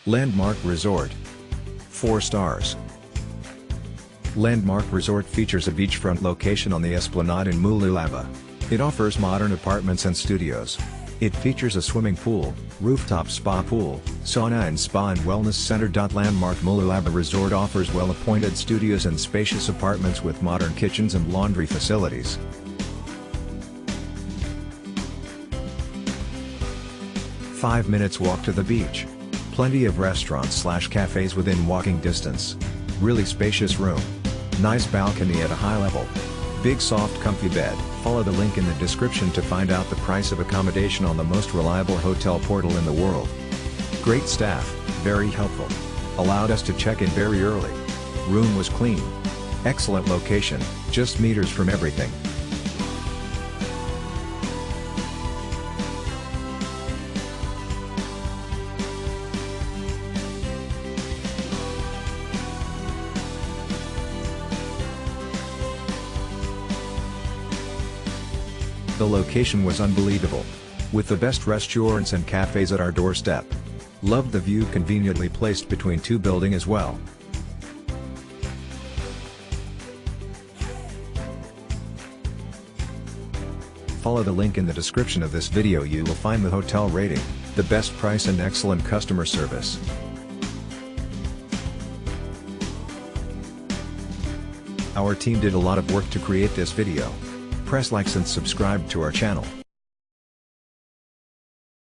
Landmark Resort. 4 stars. Landmark Resort features a beachfront location on the Esplanade in Mooloolaba. It offers modern apartments and studios. It features a swimming pool, rooftop spa pool, sauna and spa and wellness center. Landmark Mooloolaba Resort offers well-appointed studios and spacious apartments with modern kitchens and laundry facilities. Five minutes walk to the beach. Plenty of restaurants/cafes within walking distance. Really spacious room. Nice balcony at a high level. Big soft comfy bed. Follow the link in the description to find out the price of accommodation on the most reliable hotel portal in the world. Great staff, very helpful. Allowed us to check in very early. Room was clean. Excellent location, just meters from everything. The location was unbelievable. With the best restaurants and cafes at our doorstep. Loved the view, conveniently placed between 2 buildings as well. Follow the link in the description of this video. You will find the hotel rating, the best price and excellent customer service. Our team did a lot of work to create this video. Press likes and subscribe to our channel.